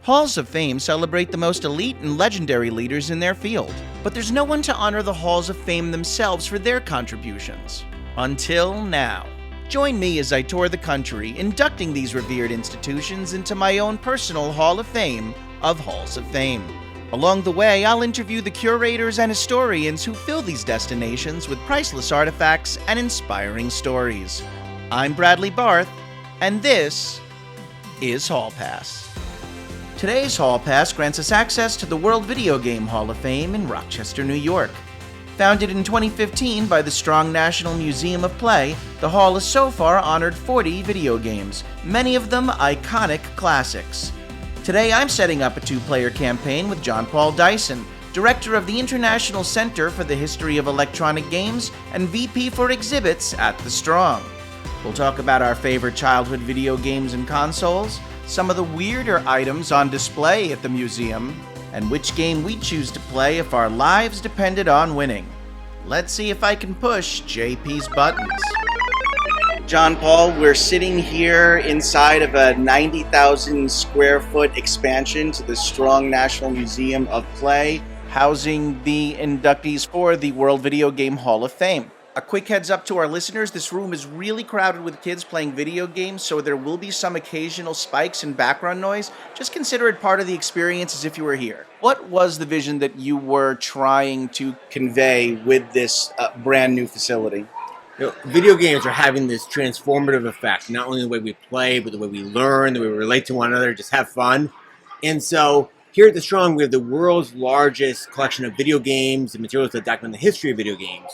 Halls of Fame celebrate the most elite and legendary leaders in their field, but there's no one to honor the Halls of Fame themselves for their contributions. Until now. Join me as I tour the country, inducting these revered institutions into my own personal Hall of Fame of Halls of Fame. Along the way, I'll interview the curators and historians who fill these destinations with priceless artifacts and inspiring stories. I'm Bradley Barth, and this is Hall Pass. Today's Hall Pass grants us access to the World Video Game Hall of Fame in Rochester, New York. Founded in 2015 by the Strong National Museum of Play, the Hall has so far honored 40 video games, many of them iconic classics. Today I'm setting up a two-player campaign with Jon-Paul Dyson, Director of the International Center for the History of Electronic Games and VP for Exhibits at the Strong. We'll talk about our favorite childhood video games and consoles, some of the weirder items on display at the museum, and which game we'd choose to play if our lives depended on winning. Let's see if I can push JP's buttons. Jon-Paul, we're sitting here inside of a 90,000 square foot expansion to the Strong National Museum of Play, housing the inductees for the World Video Game Hall of Fame. A quick heads up to our listeners, this room is really crowded with kids playing video games, so there will be some occasional spikes in background noise. Just consider it part of the experience as if you were here. What was the vision that you were trying to convey with this brand new facility? You know, video games are having this transformative effect, not only the way we play, but the way we learn, the way we relate to one another, just have fun. And so here at the Strong, we have the world's largest collection of video games and materials that document the history of video games.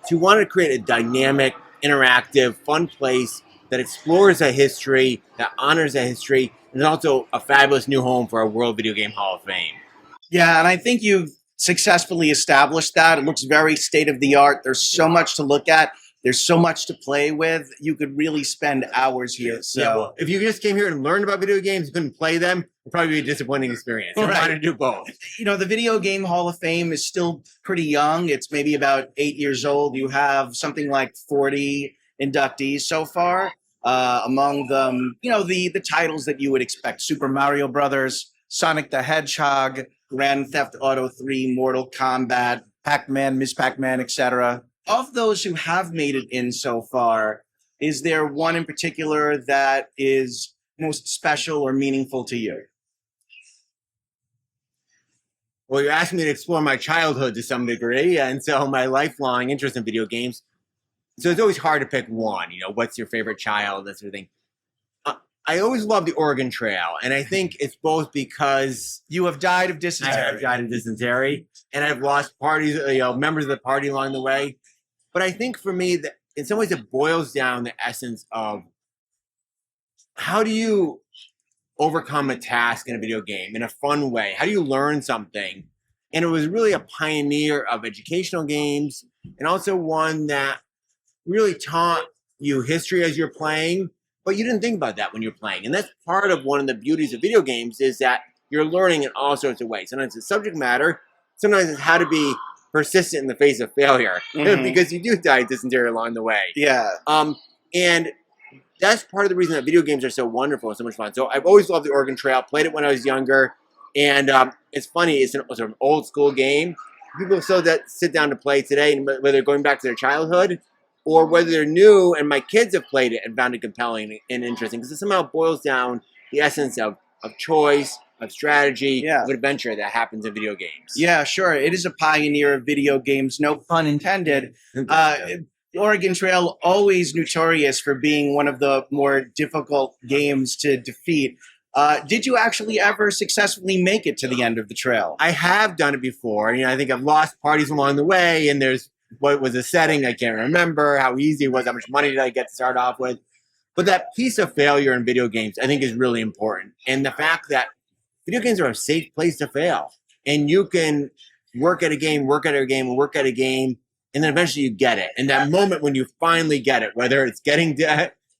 So we wanted to create a dynamic, interactive, fun place that explores that history, that honors that history, and is also a fabulous new home for our World Video Game Hall of Fame. Yeah, and I think you've successfully established that. It looks very state-of-the-art. There's so much to look at. There's so much to play with. You could really spend hours here. So, yeah, well, if you just came here and learned about video games, you couldn't play them, it'd probably be a disappointing experience. So I wanted to do both. You know, the Video Game Hall of Fame is still pretty young. It's maybe about 8 years old. You have something like 40 inductees so far. Among them, you know, the titles that you would expect: Super Mario Brothers, Sonic the Hedgehog, Grand Theft Auto 3, Mortal Kombat, Pac-Man, Ms. Pac-Man, etc. Of those who have made it in so far, is there one in particular that is most special or meaningful to you? Well, you're asking me to explore my childhood to some degree, and so my lifelong interest in video games. So it's always hard to pick one. You know, what's your favorite child, that sort of thing. I always loved the Oregon Trail, and I think it's both because You have died of dysentery. I've died of dysentery, and I've lost parties, members of the party along the way. But I think for me, that in some ways, it boils down the essence of how do you overcome a task in a video game in a fun way? How do you learn something? And it was really a pioneer of educational games, and also one that really taught you history as you're playing, but you didn't think about that when you're playing. And that's part of one of the beauties of video games, is that you're learning in all sorts of ways. Sometimes it's subject matter, sometimes it's how to be persistent in the face of failure, because you do die of dysentery along the way. Yeah. And that's part of the reason that video games are so wonderful and so much fun. So I've always loved the Oregon Trail, played it when I was younger, and it's funny, it's an old school game. People still that sit down to play today, and whether they're going back to their childhood or whether they're new, and my kids have played it and found it compelling and interesting, because it somehow boils down the essence of choice, of strategy, of adventure that happens in video games. Yeah, sure. It is a pioneer of video games, no pun intended. Oregon Trail, always notorious for being one of the more difficult games to defeat. Did you actually ever successfully make it to the end of the trail? I have done it before. I think I've lost parties along the way, and there's what was the setting, I can't remember, how easy it was, how much money did I get to start off with. But that piece of failure in video games, I think, is really important. And the fact that video games are a safe place to fail. And you can work at a game, and then eventually you get it. And that moment when you finally get it, whether it's getting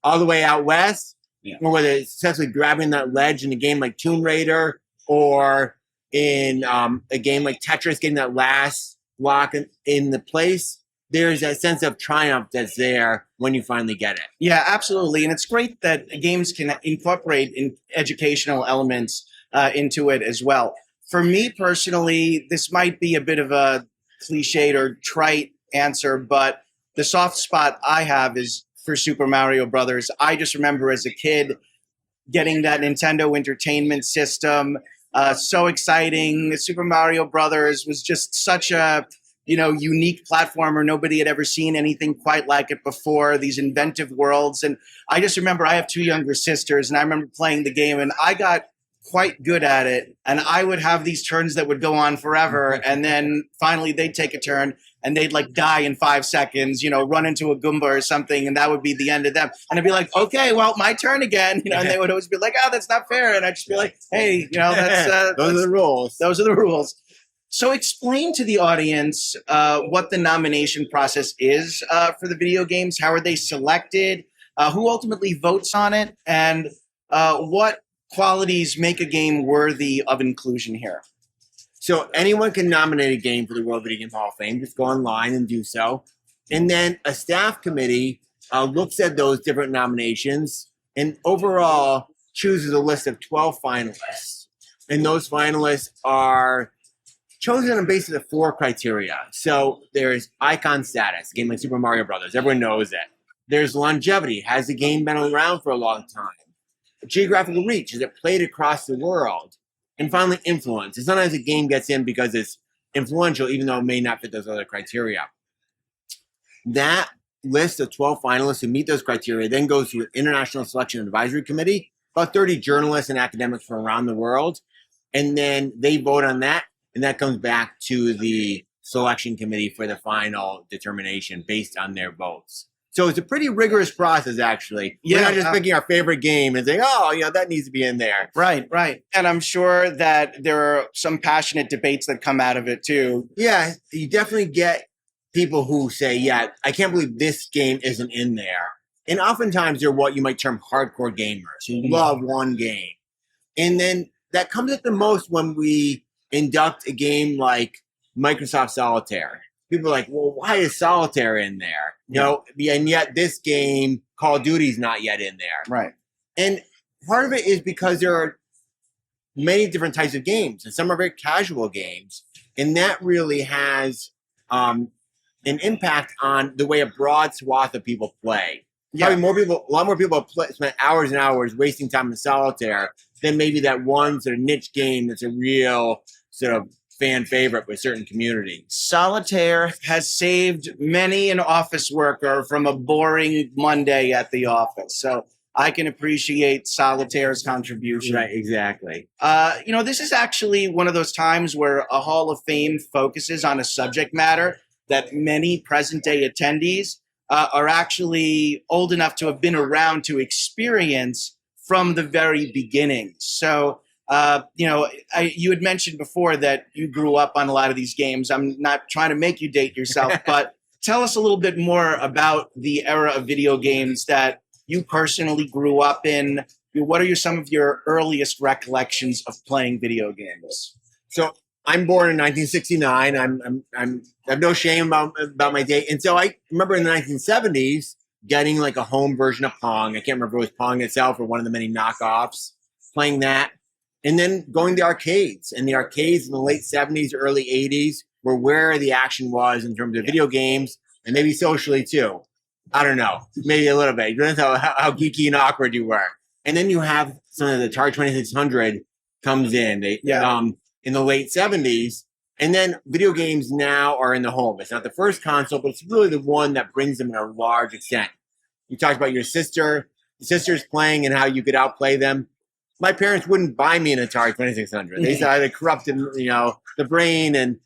all the way out west, or whether it's successfully grabbing that ledge in a game like Tomb Raider, or in a game like Tetris, getting that last block in the place, there's that sense of triumph that's there when you finally get it. Yeah, absolutely. And it's great that games can incorporate in educational elements into it as well. For me personally, this might be a bit of a cliched or trite answer, but the soft spot I have is for Super Mario Brothers. I just remember as a kid getting that Nintendo Entertainment System. So exciting. Super Mario Brothers was just such a unique platformer. Nobody had ever seen anything quite like it before, these inventive worlds. And I just remember I have two younger sisters, and I remember playing the game, and I got quite good at it. And I would have these turns that would go on forever. And then finally they'd take a turn and they'd like die in 5 seconds, run into a Goomba or something. And that would be the end of them. And I'd be like, okay, well, my turn again. And they would always be like, oh, that's not fair. And I'd just be like, hey, that's, those are the rules. Those are the rules. So explain to the audience what the nomination process is for the video games. How are they selected? Who ultimately votes on it? And what qualities make a game worthy of inclusion here? So anyone can nominate a game for the World Video Game Hall of Fame. Just go online and do so. And then a staff committee looks at those different nominations and overall chooses a list of 12 finalists. And those finalists are chosen on basis of 4 criteria. So there's icon status, a game like Super Mario Brothers. Everyone knows it. There's longevity. Has the game been around for a long time? Geographical reach. Is it played across the world? And finally, influence. And sometimes a game gets in because it's influential, even though it may not fit those other criteria. That list of 12 finalists who meet those criteria then goes to an international selection advisory committee, about 30 journalists and academics from around the world. And then they vote on that, and that comes back to the selection committee for the final determination based on their votes. So it's a pretty rigorous process, actually. Yeah, we're not just picking our favorite game and saying, oh, that needs to be in there. Right. And I'm sure that there are some passionate debates that come out of it, too. Yeah, you definitely get people who say, yeah, I can't believe this game isn't in there. And oftentimes they're what you might term hardcore gamers who love one game. And then that comes at the most when we induct a game like Microsoft Solitaire. People are like, well, why is Solitaire in there? And yet this game, Call of Duty's not yet in there. Right. And part of it is because there are many different types of games, and some are very casual games. And that really has an impact on the way a broad swath of people play. Yeah. Probably a lot more people spend hours and hours wasting time in Solitaire than maybe that one sort of niche game that's a real sort of fan favorite with certain communities. Solitaire has saved many an office worker from a boring Monday at the office. So I can appreciate Solitaire's contribution. Right, exactly. This is actually one of those times where a Hall of Fame focuses on a subject matter that many present-day attendees are actually old enough to have been around to experience from the very beginning. So you had mentioned before that you grew up on a lot of these games. I'm not trying to make you date yourself, but tell us a little bit more about the era of video games that you personally grew up in. What are some of your earliest recollections of playing video games? So I'm born in 1969. I have no shame about my date. And so I remember in the 1970s getting like a home version of Pong. I can't remember if it was Pong itself or one of the many knockoffs, playing that. And then going to arcades. And the arcades in the late 70s, early 80s were where the action was in terms of video games and maybe socially too. I don't know, maybe a little bit. You don't know how geeky and awkward you were. And then you have some of the Atari 2600 comes in in the late 70s. And then video games now are in the home. It's not the first console, but it's really the one that brings them in a large extent. You talked about your sisters playing and how you could outplay them. My parents wouldn't buy me an Atari 2600. They said I had corrupted, the brain. And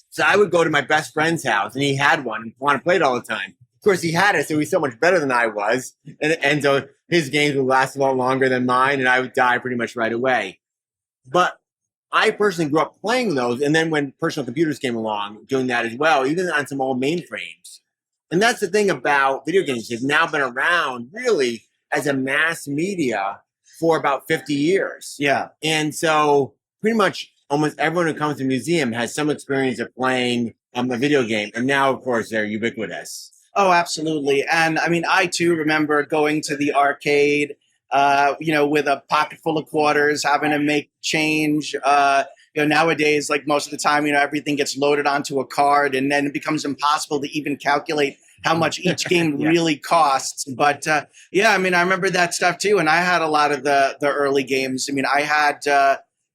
so I would go to my best friend's house, and he had one and want to play it all the time. Of course, he had it, so he was so much better than I was. And so his games would last a lot longer than mine, and I would die pretty much right away. But I personally grew up playing those, and then when personal computers came along, doing that as well, even on some old mainframes. And that's the thing about video games. They've now been around, really, as a mass media for about 50 years. Yeah. And so pretty much almost everyone who comes to the museum has some experience of playing a video game. And now, of course, they're ubiquitous. Oh, absolutely. And I mean, I too remember going to the arcade with a pocket full of quarters, having to make change. Nowadays, like most of the time, everything gets loaded onto a card, and then it becomes impossible to even calculate how much each game really costs. But I remember that stuff too. And I had a lot of the early games.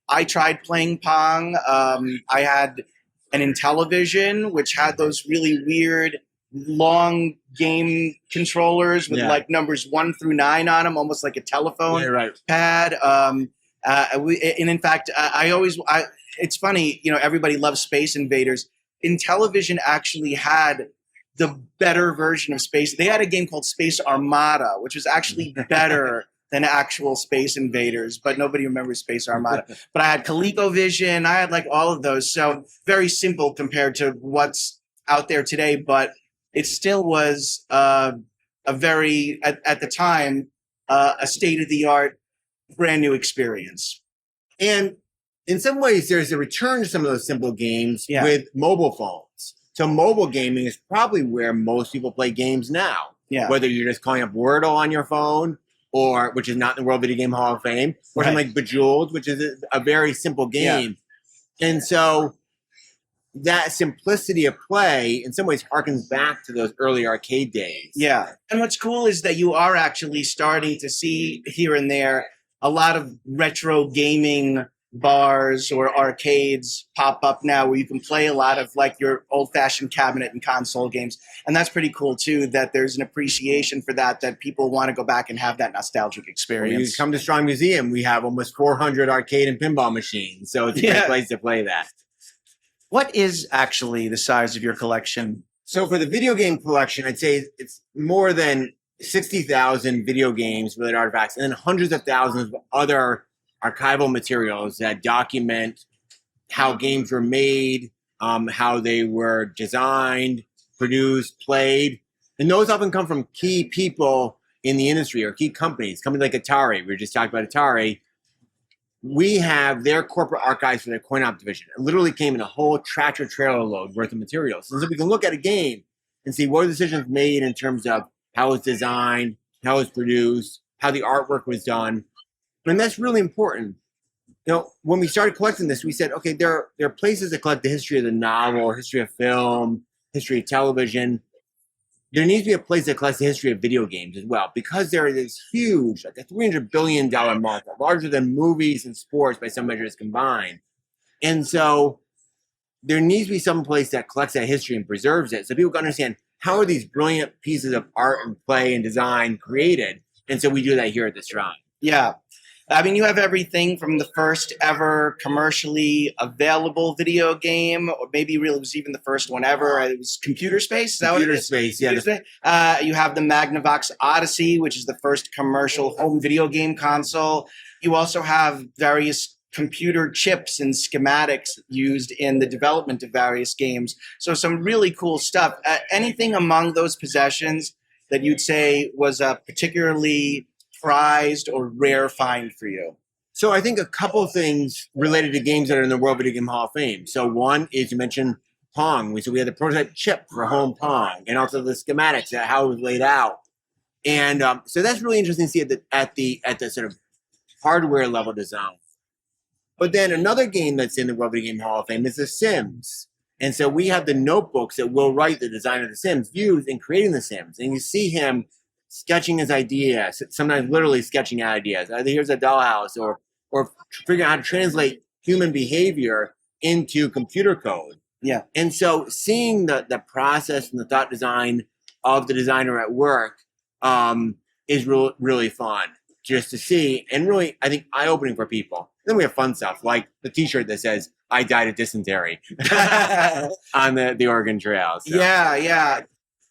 I tried playing Pong. I had an Intellivision, which had those really weird long game controllers with like numbers 1 through 9 on them, almost like a telephone pad. In fact, it's funny, everybody loves Space Invaders. Intellivision actually had the better version of Space. They had a game called Space Armada, which was actually better than actual Space Invaders, but nobody remembers Space Armada. But I had ColecoVision. I had like all of those. So very simple compared to what's out there today, but it still was a very, at the time, a state-of-the-art, brand new experience. And in some ways, there's a return to some of those simple games with mobile phones. So mobile gaming is probably where most people play games now. Yeah. Whether you're just calling up Wordle on your phone, which is not in the World Video Game Hall of Fame, or something like Bejeweled, which is a very simple game. Yeah. And so that simplicity of play in some ways harkens back to those early arcade days. Yeah. And what's cool is that you are actually starting to see here and there a lot of retro gaming bars or arcades pop up now where you can play a lot of like your old-fashioned cabinet and console games. And that's pretty cool too, that there's an appreciation for that people want to go back and have that nostalgic experience. When you come to Strong Museum, we have almost 400 arcade and pinball machines. So it's a great place to play that. What is actually the size of your collection? So for the video game collection, I'd say it's more than 60,000 video games, related artifacts, and then hundreds of thousands of other archival materials that document how games were made, how they were designed, produced, played. And those often come from key people in the industry or key companies like Atari. We just talked about Atari. We have their corporate archives for their coin-op division. It literally came in a whole tractor trailer load worth of materials. And so we can look at a game and see what decisions made in terms of how it was designed, how it was produced, how the artwork was done. And that's really important. When we started collecting this, we said, okay, there are places that collect the history of the novel, history of film, history of television. There needs to be a place that collects the history of video games as well, because there is this huge, like a $300 billion market, larger than movies and sports by some measures combined. And so there needs to be some place that collects that history and preserves it so people can understand how are these brilliant pieces of art and play and design created. And so we do that here at the Shrine. Yeah. You have everything from the first ever commercially available video game, or maybe really it was even the first one ever. It was Computer Space. Is that Computer what it is? Space, yeah. You have the Magnavox Odyssey, which is the first commercial home video game console. You also have various computer chips and schematics used in the development of various games. So some really cool stuff. Anything among those possessions that you'd say was a particularly prized or rare find for you? So I think a couple of things related to games that are in the World Video Game Hall of Fame. So one is, you mentioned Pong. So we had the prototype chip for home Pong, and also the schematics, how it was laid out. And so that's really interesting to see at the sort of hardware level design. But then another game that's in the World Video Game Hall of Fame is The Sims. And so we have the notebooks that Will Wright, the designer of The Sims, used in creating The Sims. And you see him sketching his ideas, sometimes literally sketching out ideas. Either here's a dollhouse or figuring out how to translate human behavior into computer code. Yeah. And so seeing the process and the thought design of the designer at work is really fun just to see, and really, I think, eye-opening for people. Then we have fun stuff, like the T-shirt that says, "I died of dysentery" on the Oregon Trail. So. Yeah.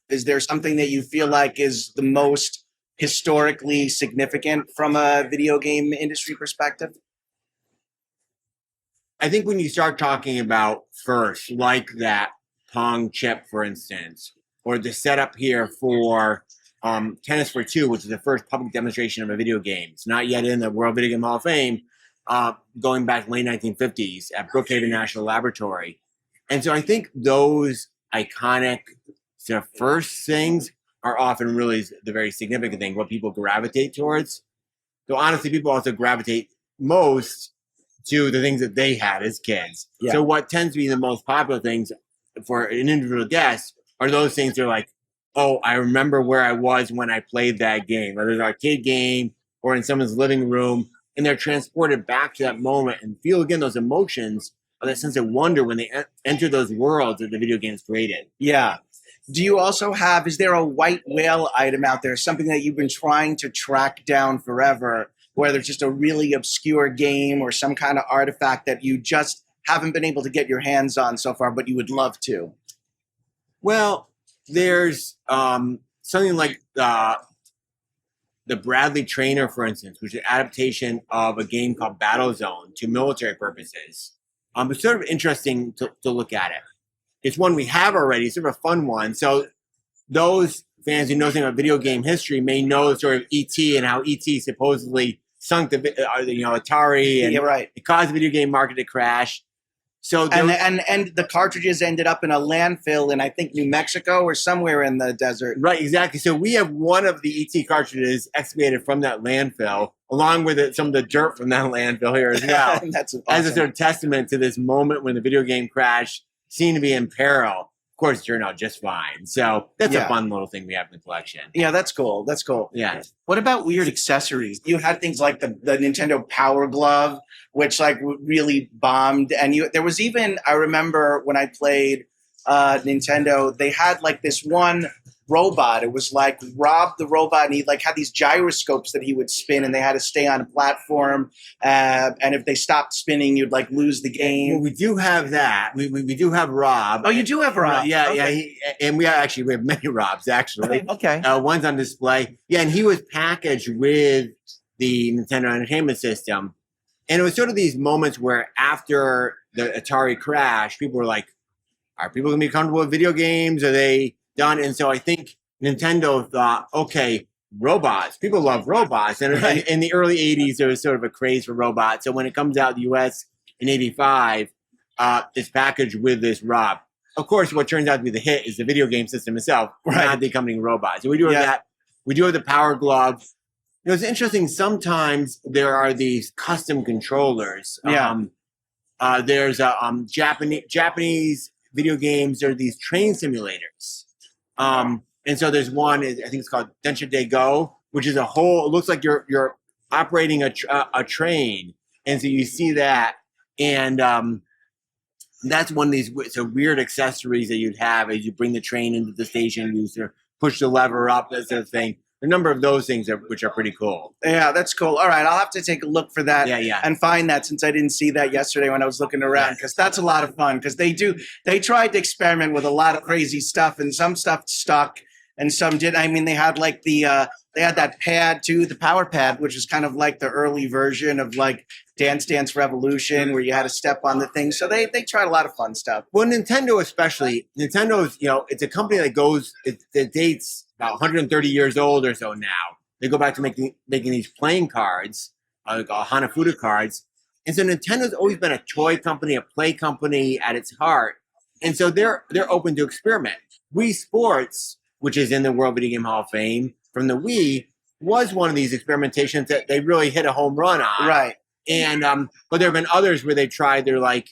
Is there something that you feel like is the most historically significant from a video game industry perspective? I think when you start talking about first, like that Pong chip, for instance, or the setup here for Tennis for Two, which is the first public demonstration of a video game. It's not yet in the World Video Game Hall of Fame, going back to the late 1950s at Brookhaven National Laboratory. And so I think those iconic sort of first things are often really the very significant thing, what people gravitate towards. So honestly, people also gravitate most to the things that they had as kids. Yeah. So what tends to be the most popular things for an individual guest are those things that are like, oh, I remember where I was when I played that game, whether it's an arcade game or in someone's living room, and they're transported back to that moment and feel again those emotions or that sense of wonder when they enter those worlds that the video games created. Yeah. Do you also have, is there a white whale item out there, something that you've been trying to track down forever, whether it's just a really obscure game or some kind of artifact that you just haven't been able to get your hands on so far, but you would love to? Well, there's something like the Bradley Trainer, for instance, which is an adaptation of a game called Battlezone to military purposes. It's sort of interesting to look at it. It's one we have already. It's sort of a fun one. So those fans who know something about video game history may know sort of E.T. and how E.T. supposedly sunk the Atari and it caused the video game market to crash. So and the cartridges ended up in a landfill in, I think, New Mexico or somewhere in the desert. Right, exactly. So we have one of the ET cartridges excavated from that landfill, along with some of the dirt from that landfill here as well. That's awesome. As a sort of testament to this moment when the video game crash seemed to be in peril. Of course, it turned out just fine. So that's a fun little thing we have in the collection. Yeah, that's cool. That's cool. Yeah. What about weird accessories? You had things like the Nintendo Power Glove, which like really bombed. And there was even, I remember when I played Nintendo, they had like this one robot. It was like Rob the robot, and he like had these gyroscopes that he would spin, and they had to stay on a platform. And if they stopped spinning, you'd like lose the game. Well, we do have that. We do have Rob. Oh, you do have Rob. Yeah, okay. And we have many Robs actually. Okay. One's on display. Yeah, and he was packaged with the Nintendo Entertainment System. And it was sort of these moments where after the Atari crash, people were like, are people going to be comfortable with video games? Are they done? And so I think Nintendo thought, okay, robots. People love robots. And in the early 80s, there was sort of a craze for robots. So when it comes out in the US in 85, it's packaged with this Rob. Of course, what turns out to be the hit is the video game system itself, not the accompanying robot. So we do have that. We do have the Power Glove. It's interesting. Sometimes there are these custom controllers. There's Japanese video games. There are these train simulators. And so there's one, I think it's called Densha De Go, which is it looks like you're operating a train. And so you see that. And that's one of these weird accessories that you'd have as you bring the train into the station. You sort of push the lever up, that sort of thing. A number of those things which are pretty cool. Yeah, that's cool. All right, I'll have to take a look for that and find that, since I didn't see that yesterday when I was looking around, because that's a lot of fun, because they tried to experiment with a lot of crazy stuff, and some stuff stuck and some didn't. I mean, they had like they had that pad too, the Power Pad, which is kind of like the early version of like Dance Dance Revolution, where you had to step on the thing. So they tried a lot of fun stuff. Well, Nintendo especially, Nintendo's, it's a company that dates about 130 years old or so now. They go back to making these playing cards, Hanafuda cards. And so Nintendo's always been a toy company, a play company at its heart. And so they're open to experiment. Wii Sports, which is in the World Video Game Hall of Fame from the Wii, was one of these experimentations that they really hit a home run on. Right. And but there have been others where they're like,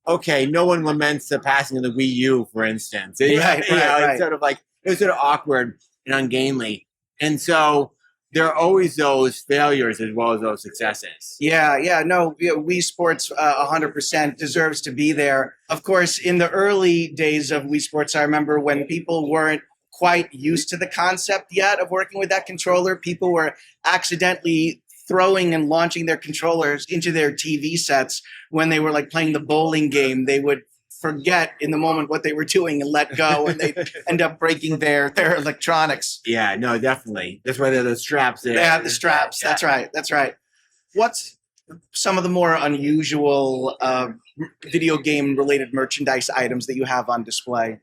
okay, no one laments the passing of the Wii U, for instance. It's sort of like, it was sort of awkward and ungainly. And so there are always those failures as well as those successes. Wii Sports 100% deserves to be there. Of course, in the early days of Wii Sports, I remember when people weren't quite used to the concept yet of working with that controller, people were accidentally throwing and launching their controllers into their TV sets when they were like playing the bowling game. They would forget in the moment what they were doing and let go, and they end up breaking their electronics. Yeah, no, definitely. That's why they're the straps there. They have the straps. Yeah. That's right. What's some of the more unusual video game related merchandise items that you have on display?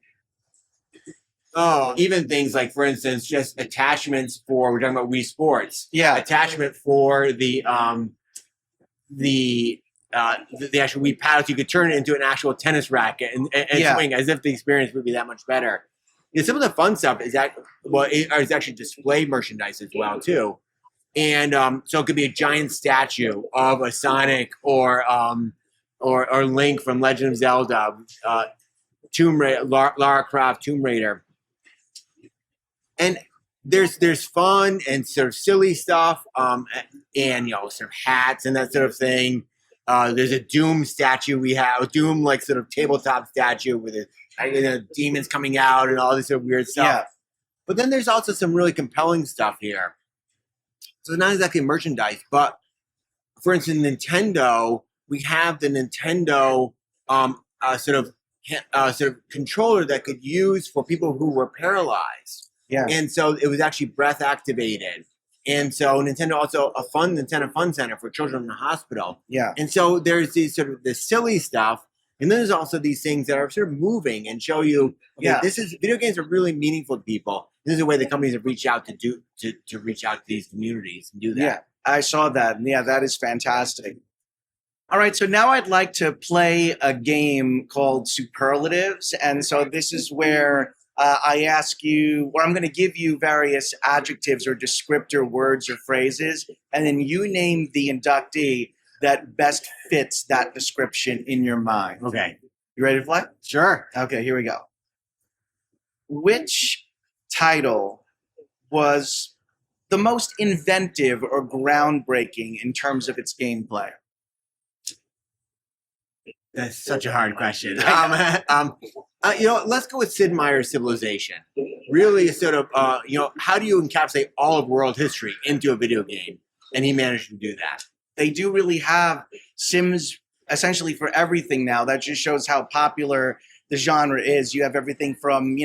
Oh, even things like, for instance, just attachments we're talking about Wii Sports. Yeah. Attachment for the actual Wii paddles. You could turn it into an actual tennis racket and swing as if the experience would be that much better. Some of the fun stuff is actually display merchandise as well, too. And so it could be a giant statue of a Sonic or Link from Legend of Zelda, Tomb Raider, Lara Croft, Tomb Raider, and there's fun and sort of silly stuff, and sort of hats and that sort of thing. There's a Doom statue we have, a Doom like sort of tabletop statue with demons coming out and all this sort of weird stuff. Yeah. But then there's also some really compelling stuff here. So not exactly merchandise, but for instance, Nintendo, we have the Nintendo sort of controller that could use for people who were paralyzed. Yeah. And so it was actually breath activated. And so Nintendo also a Nintendo Fun Center for children in the hospital. Yeah. And so there's these sort of the silly stuff, and then there's also these things that are sort of moving and show you, okay, video games are really meaningful to people. This is a way the companies have reached out to reach out to these communities and do that. Yeah, I saw that. Yeah, that is fantastic. All right, so now I'd like to play a game called Superlatives. And so this is where I ask you, where I'm going to give you various adjectives or descriptor words or phrases, and then you name the inductee that best fits that description in your mind. Okay. You ready to play? Sure. Okay, here we go. Which title was the most inventive or groundbreaking in terms of its gameplay? That's such a hard question. Let's go with Sid Meier's Civilization. Really, sort of, how do you encapsulate all of world history into a video game? And he managed to do that. They do really have Sims essentially for everything now. That just shows how popular the genre is. You have everything from,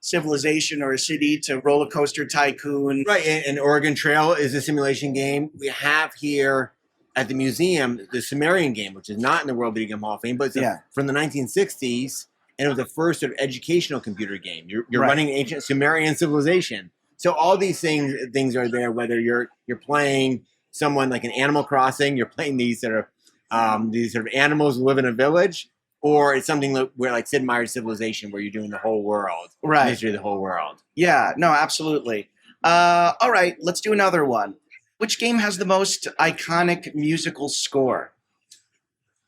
Civilization or a city to Roller Coaster Tycoon. Right, and Oregon Trail is a simulation game. We have here at the museum the Sumerian game, which is not in the World Video Game Hall of Fame, but it's from the 1960s, and it was the first sort of educational computer game. You're running ancient Sumerian civilization. So all these things are there, whether you're playing someone like an Animal Crossing, you're playing these sort of animals who live in a village, or it's something where like Sid Meier's Civilization, where you're doing the whole world, right? The history of the whole world. Yeah, no, absolutely. All right, let's do another one. Which game has the most iconic musical score?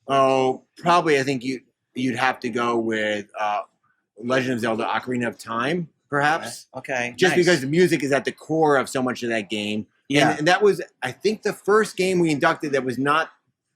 Oh, probably I think you'd have to go with Legend of Zelda: Ocarina of Time, perhaps. Okay. Just because the music is at the core of so much of that game. Yeah. And that was, I think, the first game we inducted that was not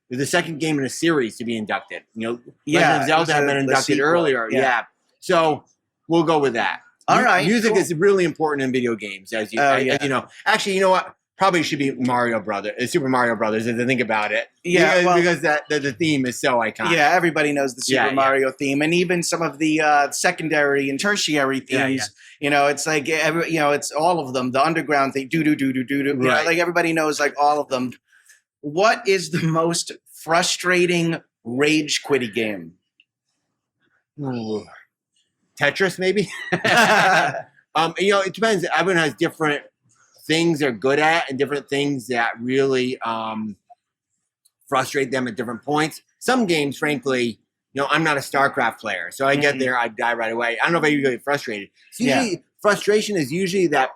the second game in a series to be inducted. Legend of Zelda had been inducted earlier. Yeah. So we'll go with that. All right. Music cool. is really important in video games, as you know. Actually, you know what? Probably should be Super Mario Brothers, if you think about it. Yeah, because the theme is so iconic. Yeah, everybody knows the Super Mario theme, and even some of the secondary and tertiary themes. Yeah. It's like it's all of them. The underground thing, do. Right. Like everybody knows like all of them. What is the most frustrating rage quitty game? Ooh. Tetris, maybe. It depends. Everyone has different things they're good at and different things that really frustrate them at different points. Some games, frankly, I'm not a StarCraft player, so I get there, I die right away. I don't know if I usually get frustrated. Frustration is usually that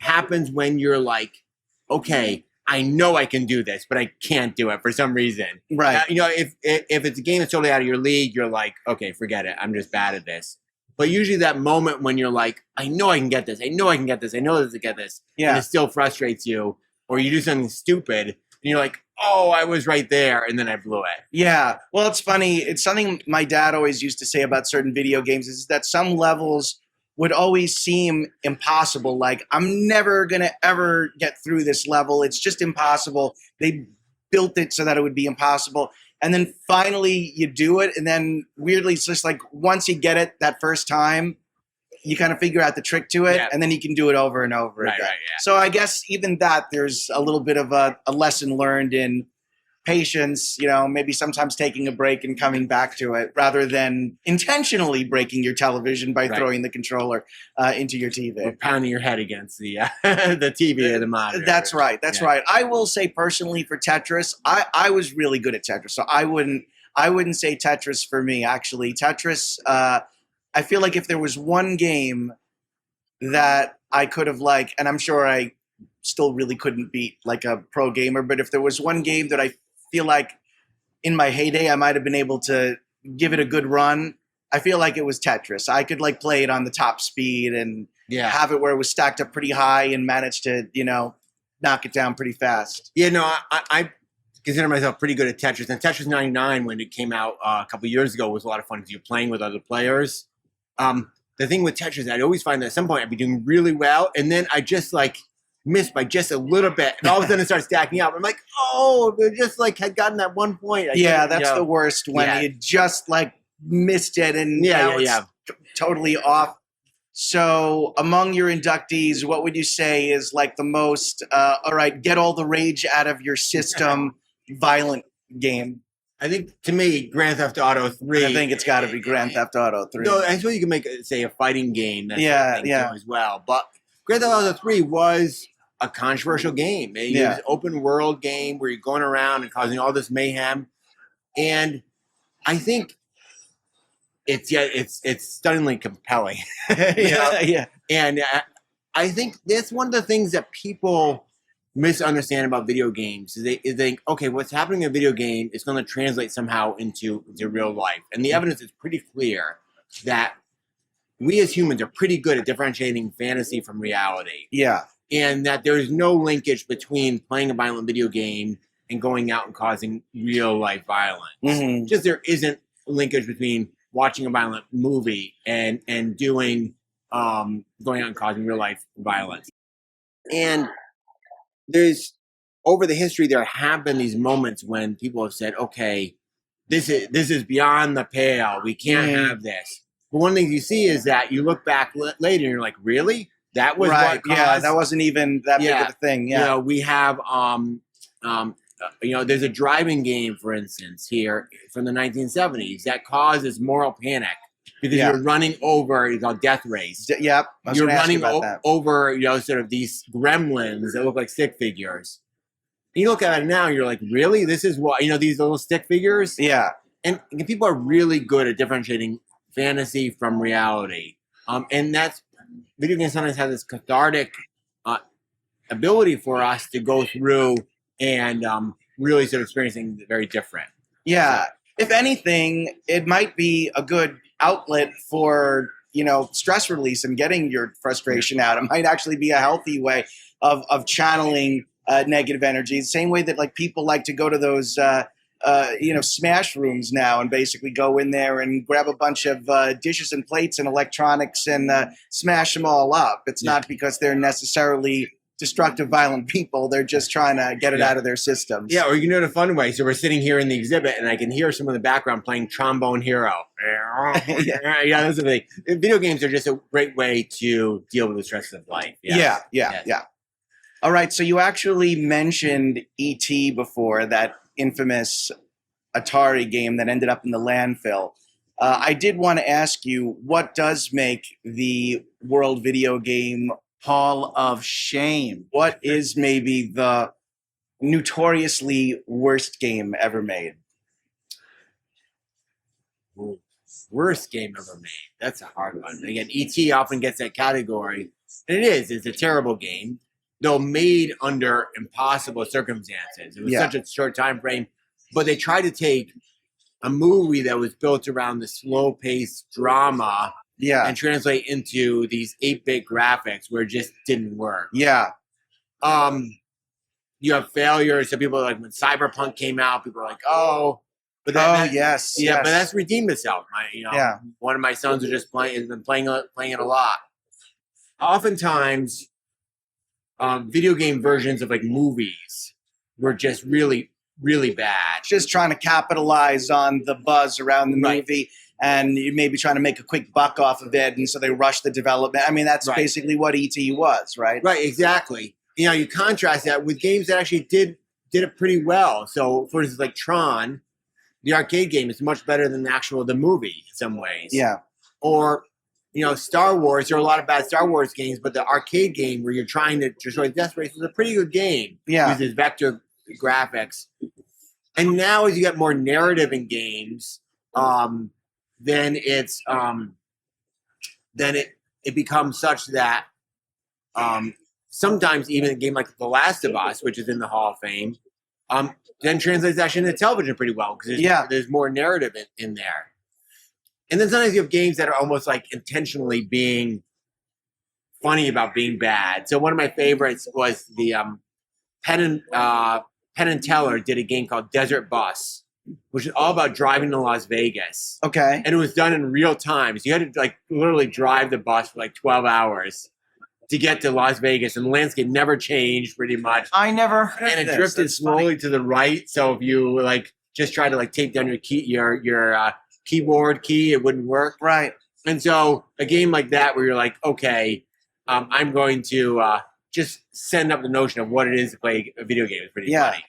happens when you're like, okay, I know I can do this, but I can't do it for some reason. Right. If it's a game that's totally out of your league, you're like, okay, forget it. I'm just bad at this. But usually that moment when you're like, I know I can get this. I know I can get this. I know I can get this. Yeah. And it still frustrates you. Or you do something stupid and you're like, oh, I was right there. And then I blew it. Yeah. Well, it's funny. It's something my dad always used to say about certain video games is that some levels would always seem impossible. Like, I'm never going to ever get through this level. It's just impossible. They built it so that it would be impossible. And then finally you do it. And then weirdly, it's just like once you get it that first time, you kind of figure out the trick to it. And then you can do it over and over again. Right, So I guess even that there's a little bit of a lesson learned in patience, maybe sometimes taking a break and coming back to it rather than intentionally breaking your television by throwing the controller into your TV. Or pounding your head against the the TV or the monitor. That's right. That's right. I will say personally for Tetris, I was really good at Tetris. So I wouldn't say Tetris for me, actually. Tetris, I feel like if there was one game that I could have and I'm sure I still really couldn't beat like a pro gamer. But if there was one game that I feel like in my heyday I might have been able to give it a good run, I feel like it was Tetris. I could like play it on the top speed and have it where it was stacked up pretty high and manage to, knock it down pretty fast. Yeah, no, I consider myself pretty good at Tetris. And Tetris 99, when it came out a couple years ago, was a lot of fun because you're playing with other players. The thing with Tetris, I'd always find that at some point I'd be doing really well, and then I just like missed by just a little bit, and all of a sudden it starts stacking up. I'm like, oh, they just like had gotten that one point. That's the worst when you just like missed it, and now it's totally off. So among your inductees, what would you say is like the most, all right, get all the rage out of your system, violent game? I think, to me, Grand Theft Auto 3. I think it's got to be Grand Theft Auto 3. No, I suppose you can make, say, a fighting game. That's as well. But Grand Theft Auto 3 was a controversial game. It was an open world game where you're going around and causing all this mayhem. And I think it's stunningly compelling. And I think that's one of the things that people misunderstand about video games is they think, okay, what's happening in a video game is going to translate somehow into real life. And the evidence is pretty clear that we as humans are pretty good at differentiating fantasy from reality. Yeah. And that there's no linkage between playing a violent video game and going out and causing real life violence. Mm-hmm. Just there isn't a linkage between watching a violent movie and doing going out and causing real life violence. And there's over the history there have been these moments when people have said, okay, this is beyond the pale. We can't have this. But one thing you see is that you look back later and you're like, really? That was what caused? That wasn't even that big of a thing. Yeah. We have there's a driving game, for instance, here from the 1970s that causes moral panic because you're running over, it's called Death Race. You're running over, sort of these gremlins that look like stick figures. And you look at it now, and you're like, really? This is what, these little stick figures? Yeah. And people are really good at differentiating fantasy from reality. And that's, video games sometimes have this cathartic ability for us to go through and really sort of experience things very different. Yeah. So, if anything, it might be a good outlet for, stress release and getting your frustration out. It might actually be a healthy way of channeling negative energy. The same way that like people like to go to those, smash rooms now and basically go in there and grab a bunch of dishes and plates and electronics and smash them all up. It's not because they're necessarily destructive, violent people. They're just trying to get it out of their systems. Yeah, or you can do it in a fun way. So we're sitting here in the exhibit, and I can hear someone in the background playing Trombone Hero. That's the thing. Video games are just a great way to deal with the stresses of life. Yeah. All right, so you actually mentioned E.T. before, that infamous Atari game that ended up in the landfill. I did want to ask you, what does make the World Video Game Hall of Shame? What is maybe the notoriously worst game ever made? Ooh, worst game ever made. That's a hard one. Again, E.T. often gets that category. And it's a terrible game, though made under impossible circumstances. It was such a short time frame. But they tried to take a movie that was built around the slow-paced drama and translate into these 8-bit graphics where it just didn't work. Yeah. You have failures. So people are like, when Cyberpunk came out, people are like, oh. But but that's redeemed itself. One of my sons has been playing it a lot. Oftentimes, video game versions of like movies were just really, really bad. Just trying to capitalize on the buzz around the movie. And you may be trying to make a quick buck off of it, and so they rush the development. I mean, that's basically what E.T. was, right? Right, exactly. You contrast that with games that actually did it pretty well. So, for instance, like Tron, the arcade game is much better than the movie in some ways. Yeah. Or, Star Wars. There are a lot of bad Star Wars games, but the arcade game where you're trying to destroy Death Race is a pretty good game. Yeah. Uses vector graphics. And now as you get more narrative in games, then it becomes such that sometimes even a game like The Last of Us, which is in the Hall of Fame, then translates actually into television pretty well because there's more narrative in there. And then sometimes you have games that are almost like intentionally being funny about being bad. So one of my favorites was the Penn and Teller did a game called Desert Bus, which is all about driving to Las Vegas. Okay. And it was done in real time. So you had to like literally drive the bus for like 12 hours to get to Las Vegas, and the landscape never changed pretty much. I never heard and it this. drifted That's slowly funny. to the right. So if you like just try to like tape down your keyboard key, it wouldn't work. Right. And so a game like that where you're like, okay, I'm going to just send up the notion of what it is to play a video game is pretty funny.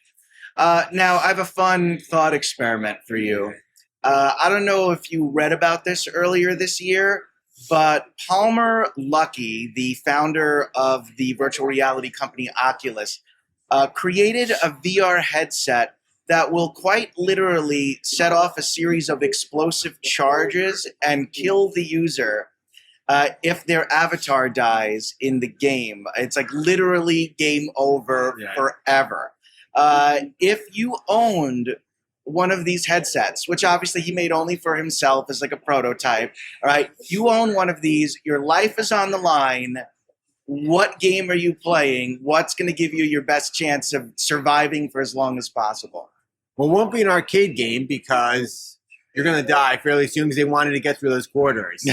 Now, I have a fun thought experiment for you. I don't know if you read about this earlier this year, but Palmer Luckey, the founder of the virtual reality company Oculus, created a VR headset that will quite literally set off a series of explosive charges and kill the user if their avatar dies in the game. It's like literally game over forever. If you owned one of these headsets, which obviously he made only for himself as like a prototype, all right, you own one of these, your life is on the line. What game are you playing? What's going to give you your best chance of surviving for as long as possible? Well, it won't be an arcade game because you're going to die fairly soon because they wanted to get through those quarters.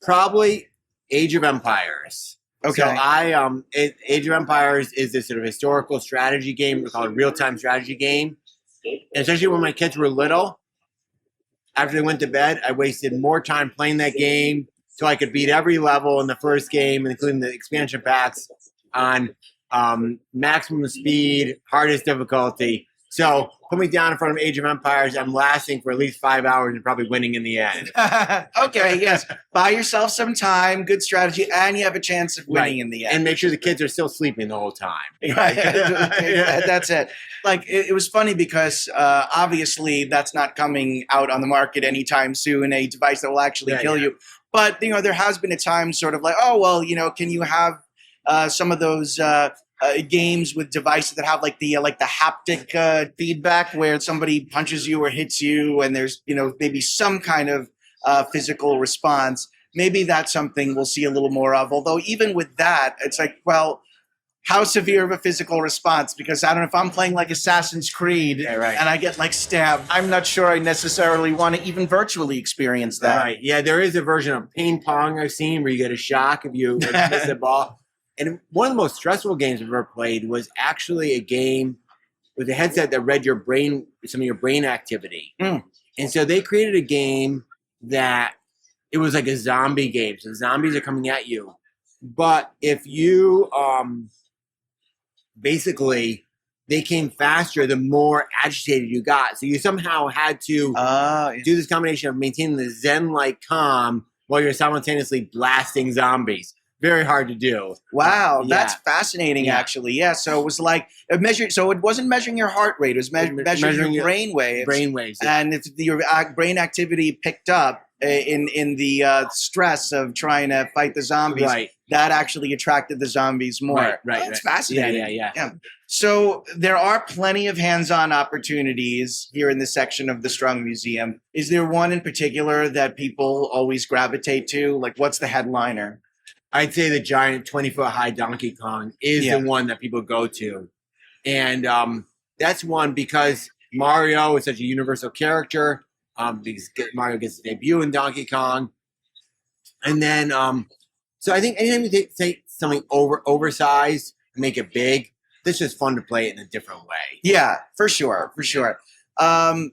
Probably Age of Empires. Okay. So Age of Empires is this sort of historical strategy game. We call it a real-time strategy game. And especially when my kids were little, after they went to bed, I wasted more time playing that game so I could beat every level in the first game, including the expansion packs, on maximum speed, hardest difficulty. So put me down in front of Age of Empires, I'm lasting for at least 5 hours and probably winning in the end. Okay, yes. Buy yourself some time, good strategy, and you have a chance of winning in the end. And make sure the kids are still sleeping the whole time. Right. That's it. Like, it was funny because obviously that's not coming out on the market anytime soon, a device that will actually kill you. But, there has been a time sort of like, oh, well, can you have some of those games with devices that have like the haptic feedback where somebody punches you or hits you and there's, maybe some kind of physical response. Maybe that's something we'll see a little more of. Although even with that, it's like, well, how severe of a physical response? Because I don't know if I'm playing like Assassin's Creed and I get like stabbed. I'm not sure I necessarily want to even virtually experience that. Right. Yeah, there is a version of ping pong I've seen where you get a shock if you miss the ball. And one of the most stressful games I've ever played was actually a game with a headset that read your brain, some of your brain activity. And so they created a game that it was like a zombie game. So the zombies are coming at you. But if you basically they came faster the more agitated you got. So you somehow had to do this combination of maintaining the zen-like calm while you're simultaneously blasting zombies. Very hard to do. Wow, that's fascinating, actually. Yeah, so it was like so it wasn't measuring your heart rate; it was measuring your brain waves. Brain waves, and if your brain activity picked up in the stress of trying to fight the zombies, that actually attracted the zombies more. Right. That's fascinating. Yeah. So there are plenty of hands-on opportunities here in this section of the Strung Museum. Is there one in particular that people always gravitate to? Like, what's the headliner? I'd say the giant 20-foot-high Donkey Kong is the one that people go to. And that's one because Mario is such a universal character. Because Mario gets his debut in Donkey Kong. And then, so I think anytime you take something oversized and make it big, it's just fun to play it in a different way. Yeah, for sure. I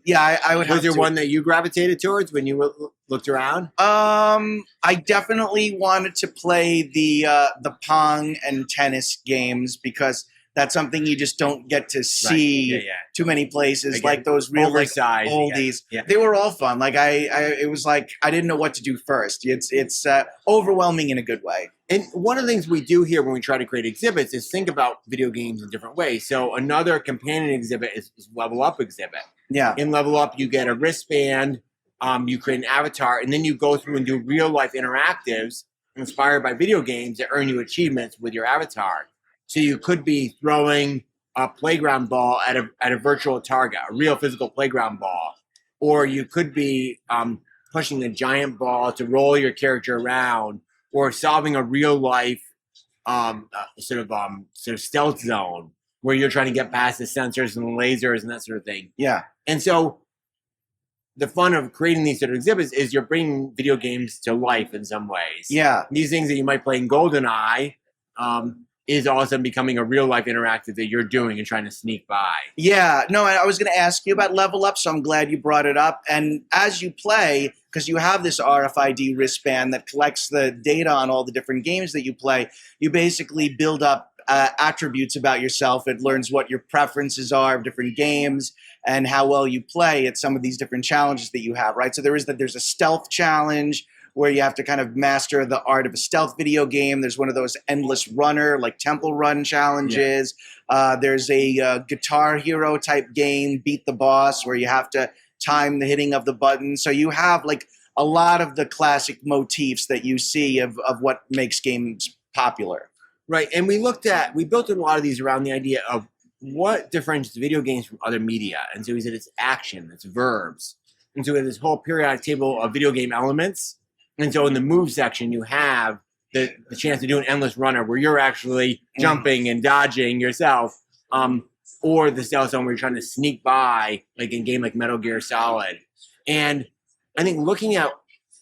would have Was there one that you gravitated towards when you looked around? I definitely wanted to play the Pong and tennis games because that's something you just don't get to see too many places. Again, like those real oversized oldies. They were all fun. Like it was like I didn't know what to do first. It's overwhelming in a good way. And one of the things we do here when we try to create exhibits is think about video games in different ways. So another companion exhibit is Level Up exhibit. Yeah. In Level Up, you get a wristband, you create an avatar, and then you go through and do real life interactives inspired by video games that earn you achievements with your avatar. So you could be throwing a playground ball at a virtual target, a real physical playground ball, or you could be pushing a giant ball to roll your character around, or solving a real life sort of stealth zone where you're trying to get past the sensors and the lasers and that sort of thing. Yeah. And so the fun of creating these sort of exhibits is you're bringing video games to life in some ways. Yeah. These things that you might play in GoldenEye is all of a sudden becoming a real life interactive that you're doing and trying to sneak by. Yeah, no, I was going to ask you about Level Up, so I'm glad you brought it up. And as you play, because you have this RFID wristband that collects the data on all the different games that you play, you basically build up attributes about yourself. It learns what your preferences are of different games and how well you play at some of these different challenges that you have, right? So there's a stealth challenge where you have to kind of master the art of a stealth video game. There's one of those endless runner, like Temple Run challenges. Yeah. There's a Guitar Hero type game, Beat the Boss, where you have to time the hitting of the button. So you have like a lot of the classic motifs that you see of what makes games popular. Right, and we built a lot of these around the idea of what differentiates video games from other media. And so we said it's action, it's verbs. And so we have this whole periodic table of video game elements. And so in the move section, you have the chance to do an endless runner where you're actually jumping and dodging yourself, or the stealth zone where you're trying to sneak by, like in a game like Metal Gear Solid. And I think looking at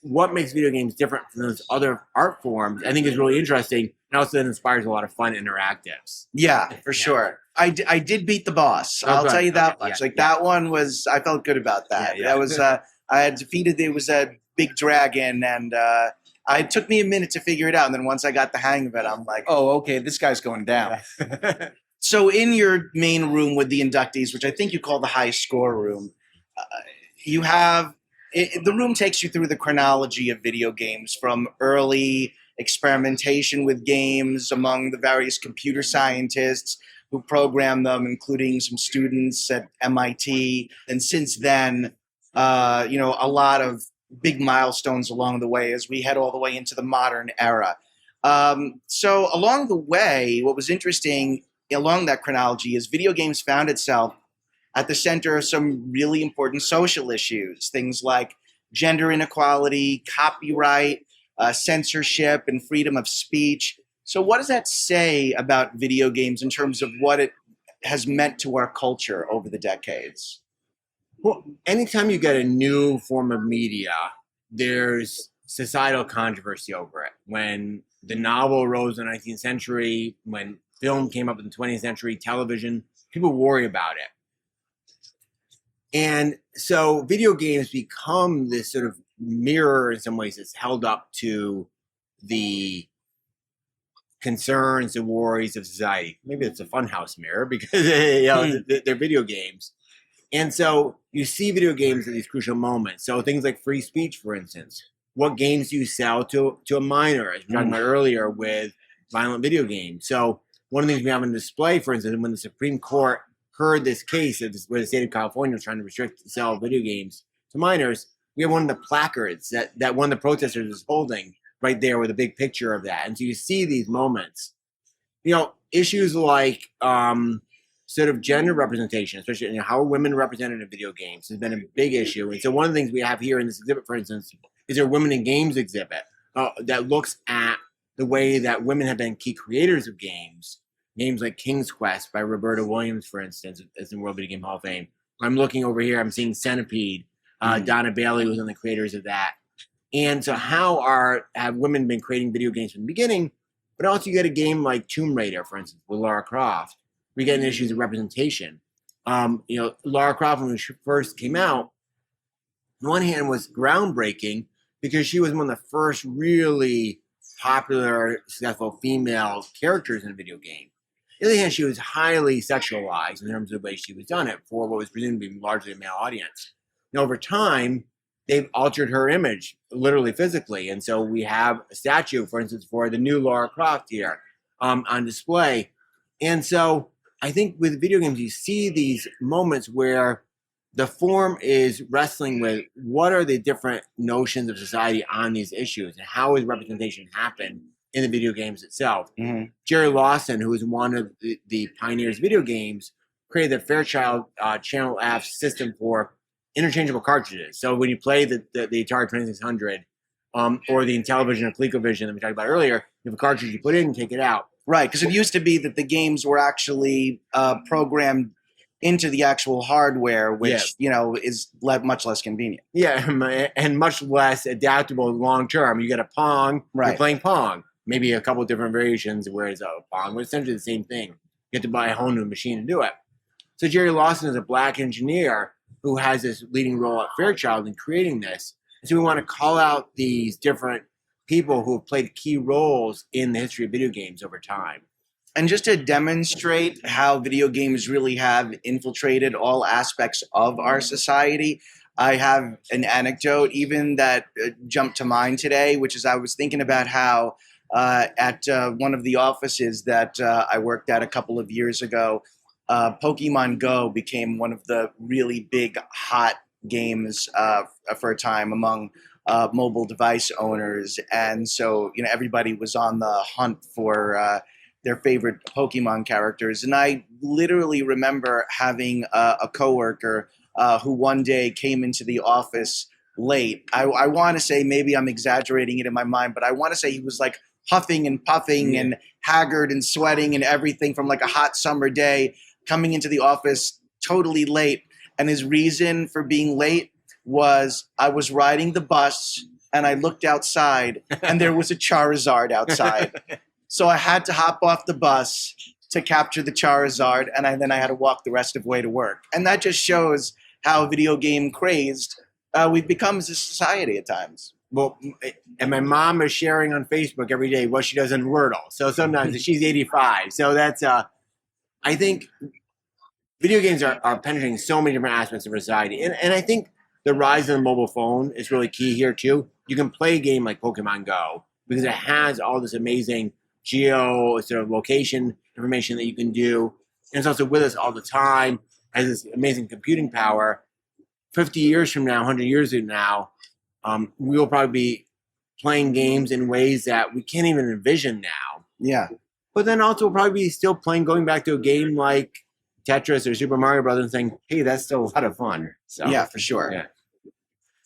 what makes video games different from those other art forms, I think is really interesting. And also it inspires a lot of fun interactives. Yeah, for sure. I did beat the boss. I'll tell you that much. That one was, I felt good about that. That was, I had defeated, it was a big dragon, and it took me a minute to figure it out. And then once I got the hang of it, I'm like, oh, okay, this guy's going down. So in your main room with the inductees, which I think you call the high score room, you have, the room takes you through the chronology of video games from early experimentation with games among the various computer scientists who program them, including some students at MIT. And since then, a lot of big milestones along the way as we head all the way into the modern era. So along the way, what was interesting along that chronology is video games found itself at the center of some really important social issues, things like gender inequality, copyright, censorship, and freedom of speech. So what does that say about video games in terms of what it has meant to our culture over the decades? Well, anytime you get a new form of media, there's societal controversy over it. When the novel arose in the 19th century, when film came up in the 20th century, television, people worry about it. And so video games become this sort of mirror in some ways that's held up to the concerns and worries of society. Maybe it's a funhouse mirror because they're video games. And so you see video games at these crucial moments. So things like free speech, for instance. What games do you sell to a minor, as we were talking about earlier with violent video games? So one of the things we have on display, for instance, when the Supreme Court heard this case where the state of California was trying to restrict the sale of video games to minors, we have one of the placards that one of the protesters is holding right there with a big picture of that. And so you see these moments. Issues like sort of gender representation, especially how are women represented in video games, has been a big issue. And so one of the things we have here in this exhibit, for instance, is our Women in Games exhibit that looks at the way that women have been key creators of games. Games like King's Quest by Roberta Williams, for instance, is in World Video Game Hall of Fame. I'm looking over here, I'm seeing Centipede. Donna Bailey was one of the creators of that. And so have women been creating video games from the beginning? But also you get a game like Tomb Raider, for instance, with Lara Croft. We get issues of representation. Lara Croft, when she first came out, on one hand was groundbreaking because she was one of the first really popular, successful female characters in a video game. On the other hand, she was highly sexualized in terms of the way she was done it for what was presumed to be largely a male audience. And over time, they've altered her image, literally physically. And so we have a statue, for instance, for the new Lara Croft here on display. And so I think with video games, you see these moments where the form is wrestling with what are the different notions of society on these issues and how is representation happen in the video games itself. Jerry Lawson, who is one of the pioneers of video games, created the Fairchild Channel F system for interchangeable cartridges. So when you play the Atari 2600 or the Intellivision or ColecoVision that we talked about earlier, you have a cartridge you put in and take it out. Right, because it used to be that the games were actually programmed into the actual hardware, which is much less convenient. Yeah, and much less adaptable long term. You get a Pong, you're playing Pong, maybe a couple of different variations, whereas a Pong was essentially the same thing. You have to buy a whole new machine to do it. So Jerry Lawson is a black engineer who has this leading role at Fairchild in creating this. So we want to call out these different people who have played key roles in the history of video games over time. And just to demonstrate how video games really have infiltrated all aspects of our society, I have an anecdote even that jumped to mind today, which is I was thinking about how at one of the offices that I worked at a couple of years ago, Pokemon Go became one of the really big hot games for a time among mobile device owners. And so, everybody was on the hunt for their favorite Pokemon characters. And I literally remember having a coworker who one day came into the office late. I want to say, maybe I'm exaggerating it in my mind, but I want to say he was like huffing and puffing and haggard and sweating and everything from like a hot summer day, coming into the office totally late. And his reason for being late was I was riding the bus and I looked outside and there was a Charizard outside. So I had to hop off the bus to capture the Charizard, and then I had to walk the rest of the way to work. And that just shows how video game crazed we've become as a society at times. Well, and my mom is sharing on Facebook every day what she does in Wordle. So sometimes she's 85. So that's, I think video games are penetrating so many different aspects of society. And I think the rise of the mobile phone is really key here too. You can play a game like Pokemon Go because it has all this amazing geo sort of location information that you can do. And it's also with us all the time, has this amazing computing power. 50 years from now, 100 years from now, we will probably be playing games in ways that we can't even envision now. Yeah. But then also we'll probably be still going back to a game like Tetris or Super Mario Brothers and saying, hey, that's still a lot of fun. So, yeah, for sure. Yeah.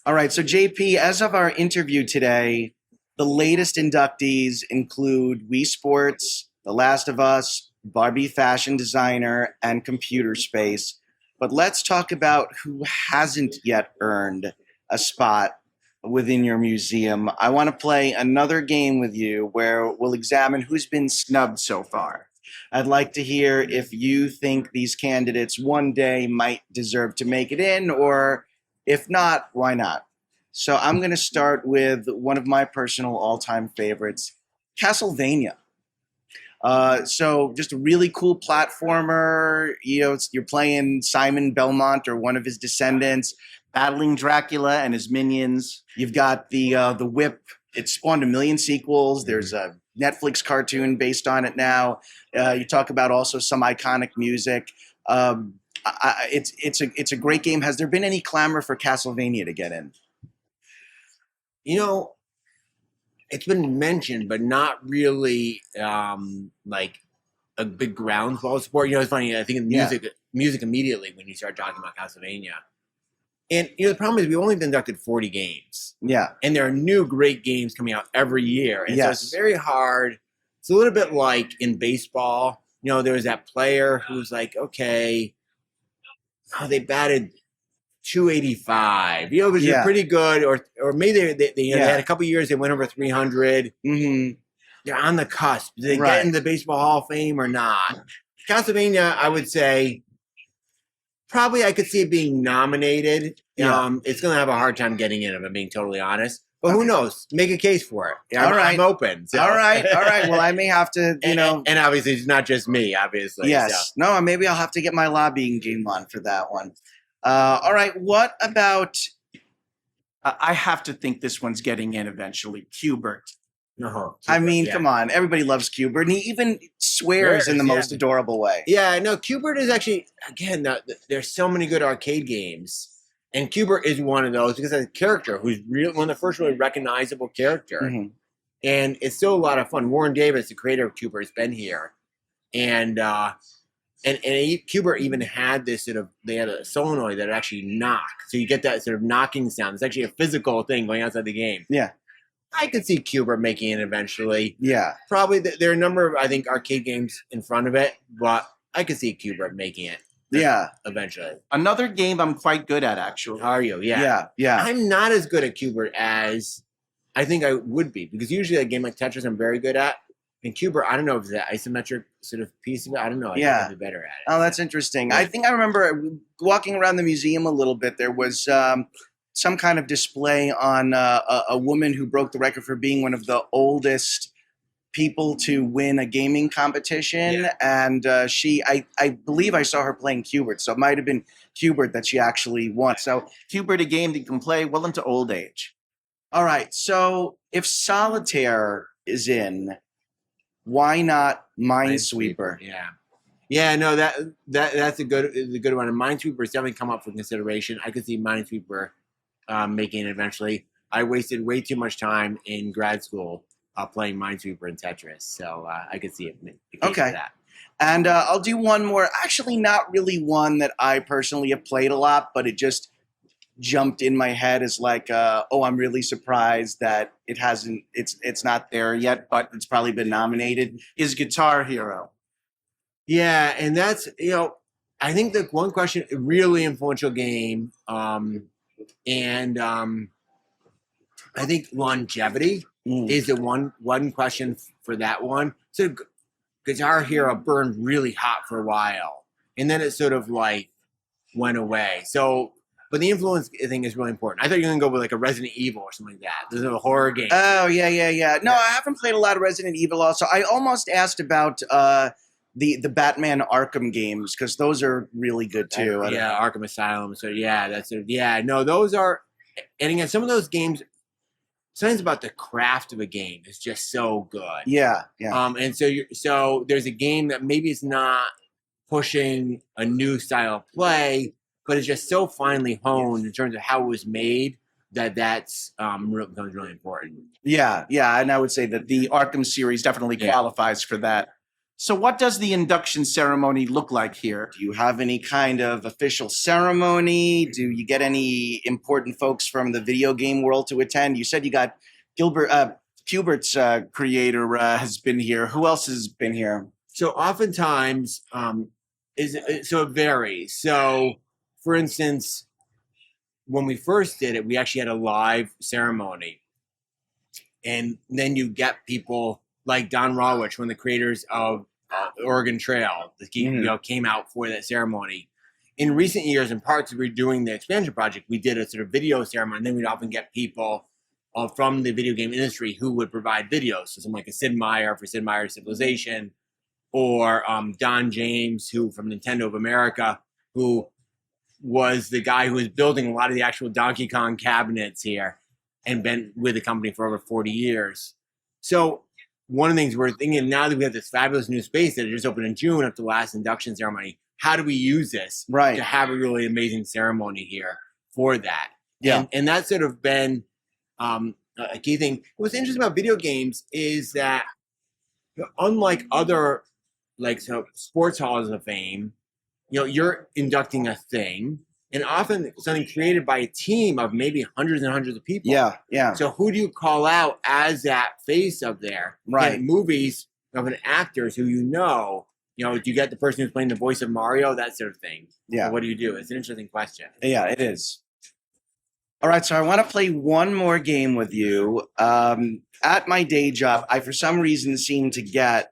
All right. So JP, as of our interview today, the latest inductees include Wii Sports, The Last of Us, Barbie Fashion Designer, and Computer Space. But let's talk about who hasn't yet earned a spot within your museum. I want to play another game with you where we'll examine who's been snubbed so far. I'd like to hear if you think these candidates one day might deserve to make it in, or if not, why not? So I'm going to start with one of my personal all-time favorites, Castlevania. So just a really cool platformer. You're playing Simon Belmont or one of his descendants, battling Dracula and his minions. You've got the whip. It spawned a million sequels. There's a Netflix cartoon based on it now. You talk about also some iconic music. It's a great game. Has there been any clamor for Castlevania to get in? It's been mentioned, but not really like a big groundswell support. It's funny. I think in music immediately when you start talking about Castlevania. And the problem is we've only inducted 40 games. Yeah. And there are new great games coming out every year. And so it's very hard. It's a little bit like in baseball. There was that player who's like, okay, they batted 285. It was pretty good. Or maybe they had a couple of years they went over 300. Mm-hmm. They're on the cusp. Do they get into the Baseball Hall of Fame or not? Castlevania, I would say, probably I could see it being nominated. It's going to have a hard time getting in, if I'm being totally honest. But who knows? Make a case for it. I'm open. So. All right. Well, I may have to, And obviously, it's not just me, obviously. Yes. So. No, maybe I'll have to get my lobbying game on for that one. All right. What about, I have to think this one's getting in eventually, Qbert. No, I mean, yeah. come on. Everybody loves Cubert, and he even swears in the Yeah. most adorable way. Yeah, no, Cubert is actually, again, there's so many good arcade games. And Cubert is one of those because as a character who's one of the first really recognizable character. Mm-hmm. And it's still a lot of fun. Warren Davis, the creator of Cubert, has been here. And Cubert even had this they had a solenoid that actually knocked. So you get that sort of knocking sound. It's actually a physical thing going outside the game. Yeah. I could see Cubert making it eventually. Yeah. Probably there are a number of, I think, arcade games in front of it, but I could see Cubert making it. Yeah. Eventually. Another game I'm quite good at, actually. Are you? Yeah. Yeah. Yeah. I'm not as good at Cubert as I think I would be, because usually a game like Tetris I'm very good at. And Cubert, I don't know if it's that isometric sort of piece of it. I don't know. I think I'd be better at it. Oh, that's interesting. Yeah. I think I remember walking around the museum a little bit. There was some kind of display on a woman who broke the record for being one of the oldest people to win a gaming competition. Yeah. And I believe I saw her playing Cubert. So it might have been Cubert that she actually won. So Cubert, a game that you can play well into old age. all right. So if Solitaire is in, why not Minesweeper? Yeah. Yeah, no, that's a good one. And Minesweeper has definitely come up for consideration. I could see Minesweeper making it eventually. I wasted way too much time in grad school playing Minesweeper and Tetris, so I could see it. Okay. That. And I'll do one more. Actually, not really one that I personally have played a lot, but it just jumped in my head as like, I'm really surprised that it hasn't. It's not there yet, but it's probably been nominated. Is Guitar Hero? Yeah, and that's I think the one question, a really influential game, and I think longevity is the one question for that one. So Guitar Hero burned really hot for a while, and then it sort of like went away. So, but the influence thing is really important. I thought you were gonna go with like a Resident Evil or something like that. This is a horror game. Oh yeah. No, I haven't played a lot of Resident Evil. Also, I almost asked about the Batman Arkham games because those are really good too. Yeah, Arkham Asylum. So no, those are, and again, some of those games. Something about the craft of a game is just so good. Yeah. And so there's a game that maybe it's not pushing a new style of play, but it's just so finely honed in terms of how it was made that's becomes really important. Yeah, and I would say that the Arkham series definitely qualifies for that. So what does the induction ceremony look like here? Do you have any kind of official ceremony? Do you get any important folks from the video game world to attend? You said you got Cubert's creator has been here. Who else has been here? So oftentimes, it varies. So, for instance, when we first did it, we actually had a live ceremony. And then you get people like Don Rawich, one of the creators of Oregon Trail, came out for that ceremony. In recent years, in part because we were doing the expansion project, we did a sort of video ceremony, and then we'd often get people from the video game industry who would provide videos. So someone like a Sid Meier for Sid Meier's Civilization, or Don James, who from Nintendo of America, who was the guy who was building a lot of the actual Donkey Kong cabinets here and been with the company for over 40 years. So one of the things we're thinking now that we have this fabulous new space that just opened in June after the last induction ceremony, how do we use this to have a really amazing ceremony here for that? Yeah. And that's sort of been a key thing. What's interesting about video games is that unlike other sports halls of fame, you're inducting a thing, and often something created by a team of maybe hundreds and hundreds of people. Yeah. So who do you call out as that face up there? Right. And movies of an actors who do you get the person who's playing the voice of Mario, that sort of thing? Yeah. Or what do you do? It's an interesting question. Yeah, it is. All right, so I want to play one more game with you. At my day job, I for some reason seem to get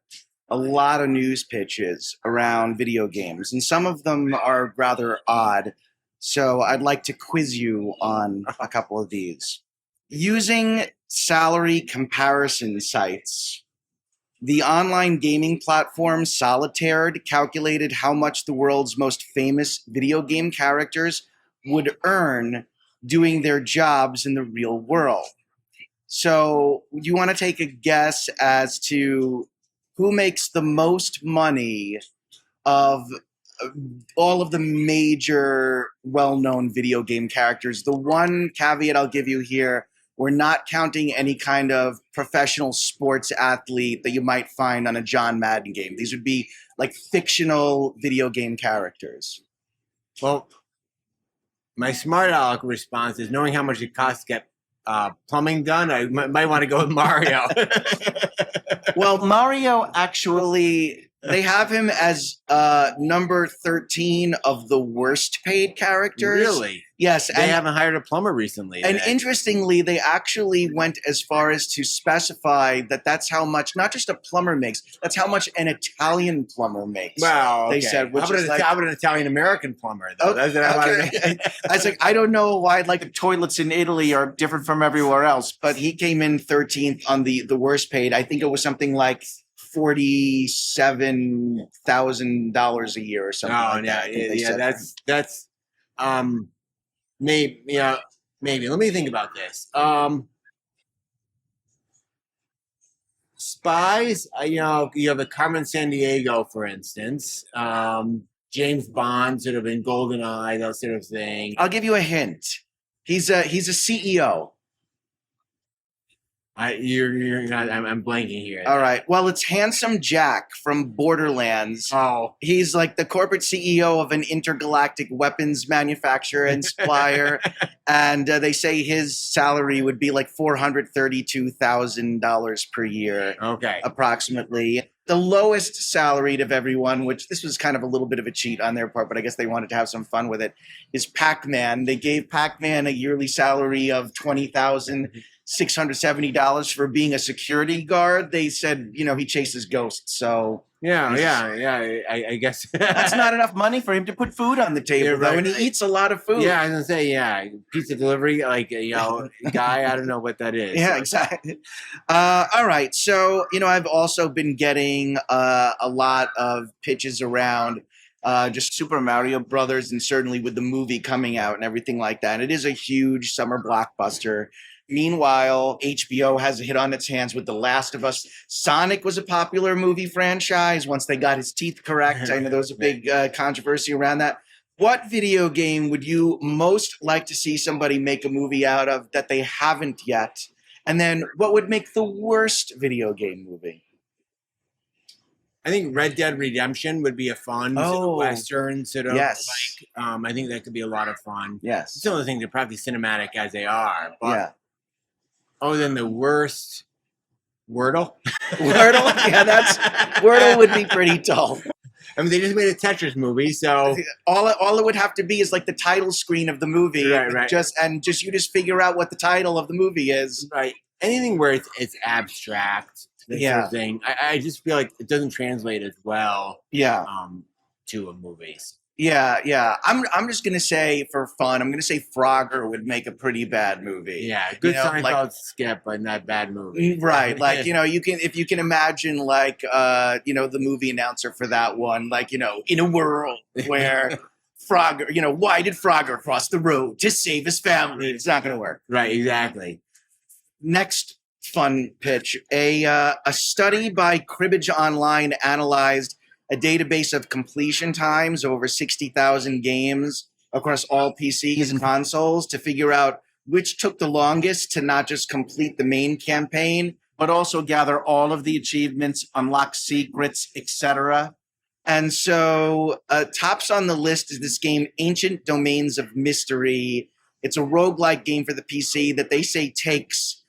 a lot of news pitches around video games, and some of them are rather odd. So I'd like to quiz you on a couple of these. Using salary comparison sites, the online gaming platform Solitaire calculated how much the world's most famous video game characters would earn doing their jobs in the real world. So you want to take a guess as to who makes the most money of all of the major well-known video game characters? The one caveat I'll give you here, we're not counting any kind of professional sports athlete that you might find on a John Madden game. These would be like fictional video game characters. Well, my smart aleck response is knowing how much it costs to get plumbing done. I might want to go with Mario. Well, Mario actually, they have him as number 13 of the worst paid characters. Really? Yes. They haven't hired a plumber recently. And interestingly, they actually went as far as to specify that that's how much, not just a plumber makes, that's how much an Italian plumber makes. Wow. Okay. They said, which how about, is like, how about an Italian-American plumber, though? That's what I want to make. I was like, I don't know why like the toilets in Italy are different from everywhere else, but he came in 13th on the worst paid. I think it was something like $47,000 a year or something like that. Yeah, that's maybe, maybe. Let me think about this. Spies, you have a Carmen Sandiego, for instance. James Bond, sort of in GoldenEye, that sort of thing. I'll give you a hint. He's a CEO. You're not, I'm blanking here. All right. Well, it's Handsome Jack from Borderlands. Oh. He's like the corporate CEO of an intergalactic weapons manufacturer and supplier. And they say his salary would be like $432,000 per year. Okay. Approximately. The lowest salaried of everyone, which this was kind of a little bit of a cheat on their part, but I guess they wanted to have some fun with it, is Pac-Man. They gave Pac-Man a yearly salary of $20,670 for being a security guard. They said, he chases ghosts. So yeah. I guess that's not enough money for him to put food on the table, though, and he eats a lot of food. Yeah, I was gonna say, pizza delivery, guy. I don't know what that is. Yeah, exactly. All right, so I've also been getting a lot of pitches around just Super Mario Brothers, and certainly with the movie coming out and everything like that. And it is a huge summer blockbuster. Meanwhile, HBO has a hit on its hands with The Last of Us. Sonic was a popular movie franchise once they got his teeth correct. I know there was a big controversy around that. What video game would you most like to see somebody make a movie out of that they haven't yet? And then what would make the worst video game movie? I think Red Dead Redemption would be a fun sort of Western sort of I think that could be a lot of fun. Yes. Some of the things are probably cinematic as they are. But yeah. Oh, then the worst, Wordle? Wordle? Yeah, Wordle would be pretty dull. I mean, they just made a Tetris movie, so all it would have to be is like the title screen of the movie, right. Just figure out what the title of the movie is. Right. Anything where it's abstract, that sort of thing. I just feel like it doesn't translate as well. Yeah. To a movie. Yeah. I'm just gonna say for fun, I'm gonna say Frogger would make a pretty bad movie. Yeah, good Seinfeld skip, but not bad movie. Right, like if you can imagine like the movie announcer for that one, like in a world where Frogger, why did Frogger cross the road to save his family? It's not gonna work. Right, exactly. Next fun pitch: a study by Cribbage Online analyzed a database of completion times over 60,000 games across all PCs and consoles to figure out which took the longest to not just complete the main campaign, but also gather all of the achievements, unlock secrets, etc. And so tops on the list is this game, Ancient Domains of Mystery. It's a roguelike game for the PC that they say takes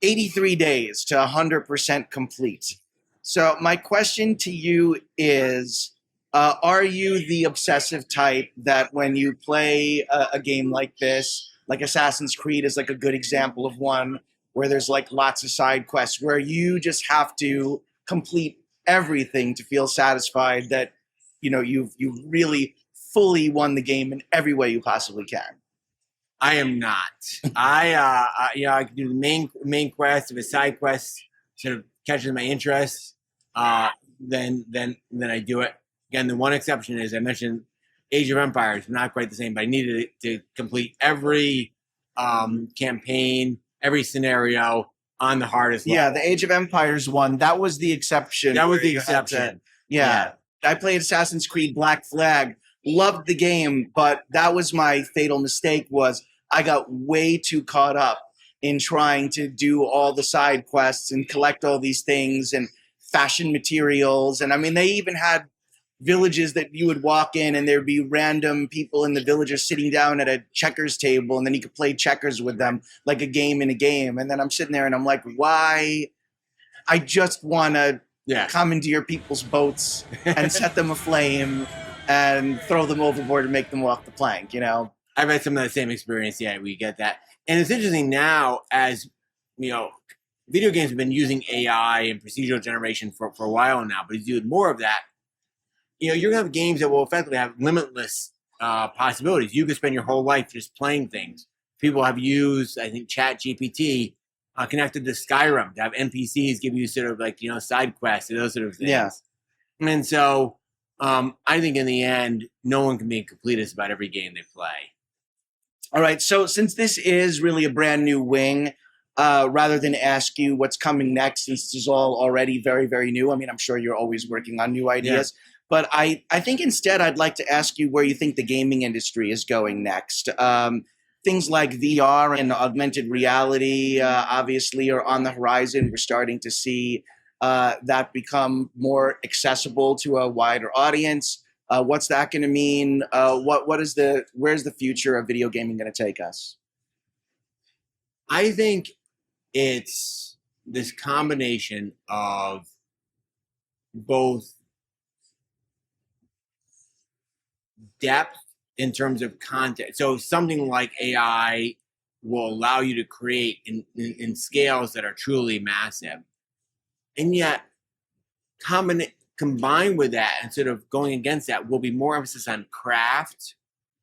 83 days to 100% complete. So my question to you is, are you the obsessive type that when you play a game like this, like Assassin's Creed is like a good example of one where there's like lots of side quests where you just have to complete everything to feel satisfied that, you've really fully won the game in every way you possibly can? I am not. I can do the main quest. If a side quest sort of catches my interest, then I do it. Again, the one exception is I mentioned Age of Empires, not quite the same, but I needed it to complete every campaign every scenario on the hardest level. Yeah, the Age of Empires one, that was the exception. That was where the you had exception. yeah. I played Assassin's Creed Black Flag, loved the game, but that was my fatal mistake was I got way too caught up in trying to do all the side quests and collect all these things and fashion materials. And I mean, they even had villages that you would walk in and there'd be random people in the villages sitting down at a checkers table, and then you could play checkers with them like a game in a game. And then I'm sitting there and I'm like, why? I just want to commandeer people's boats and set them aflame and throw them overboard and make them walk the plank, you know? I've had some of the same experience. Yeah, we get that. And it's interesting now, as you know, video games have been using AI and procedural generation for a while now, but as you do more of that, you know, you're going to have games that will effectively have limitless possibilities. You could spend your whole life just playing things. People have used, I think, ChatGPT connected to Skyrim to have NPCs give you sort of like, you know, side quests and those sort of things. Yeah. And so I think in the end, no one can be a completist about every game they play. All right. So since this is really a brand new wing, rather than ask you what's coming next, since this is all already very, very new, I mean, I'm sure you're always working on new ideas. Yeah. But I think instead I'd like to ask you where you think the gaming industry is going next. Things like VR and augmented reality obviously are on the horizon. We're starting to see that become more accessible to a wider audience. What's that going to mean? Where's the future of video gaming going to take us? I think it's this combination of both depth in terms of content. So something like AI will allow you to create in scales that are truly massive. And yet, combined with that and sort of going against that will be more emphasis on craft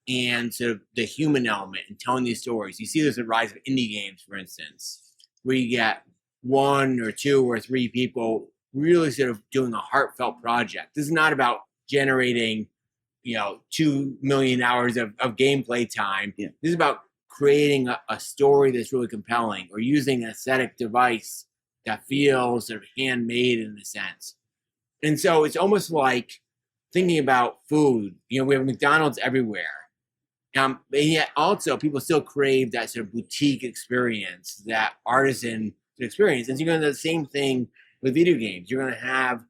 and sort of the human element and telling these stories. You see there's a rise of indie games, for instance, where you get 1 or 2 or 3 people really sort of doing a heartfelt project. This is not about generating, 2 million hours of gameplay time. Yeah. This is about creating a story that's really compelling, or using an aesthetic device that feels sort of handmade in a sense. And so it's almost like thinking about food. We have McDonald's everywhere. And yet also people still crave that sort of boutique experience, that artisan experience. And so you're going to do the same thing with video games. You're going to have,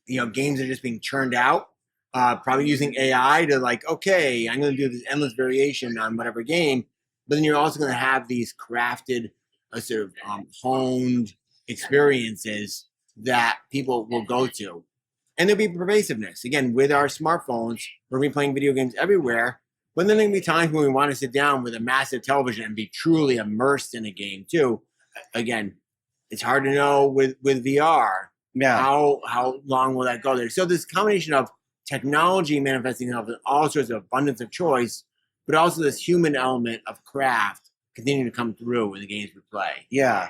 games that are just being churned out, probably using AI to okay, I'm going to do this endless variation on whatever game. But then you're also going to have these crafted, sort of honed experiences that people will go to. And there'll be pervasiveness. Again, with our smartphones, we're going to be playing video games everywhere. But then there'll be times when we want to sit down with a massive television and be truly immersed in a game too. Again, it's hard to know with VR. Yeah. How long will that go there? So this combination of technology manifesting itself in all sorts of abundance of choice, but also this human element of craft continuing to come through in the games we play. Yeah.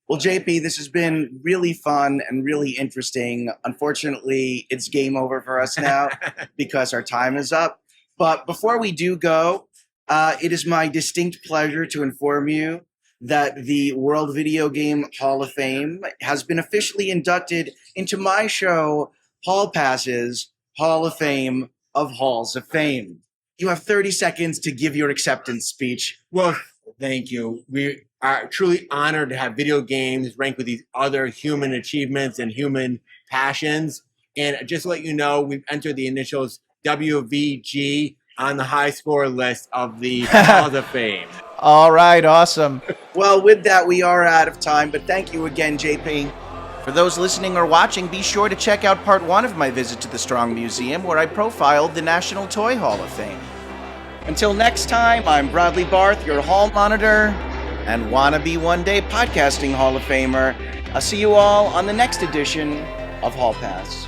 Well, JP, this has been really fun and really interesting. Unfortunately, it's game over for us now because our time is up. But before we do go, it is my distinct pleasure to inform you that the World Video Game Hall of Fame has been officially inducted into my show, Hall Pass's Hall of Fame of Halls of Fame. You have 30 seconds to give your acceptance speech. Well, thank you. We are truly honored to have video games ranked with these other human achievements and human passions. And just to let you know, we've entered the initials WVG on the high score list of the Halls of Fame. All right, awesome. Well, with that, we are out of time, but thank you again, JP. For those listening or watching, be sure to check out part 1 of my visit to the Strong Museum, where I profiled the National Toy Hall of Fame. Until next time, I'm Bradley Barth, your hall monitor and wannabe one-day podcasting Hall of Famer. I'll see you all on the next edition of Hall Pass.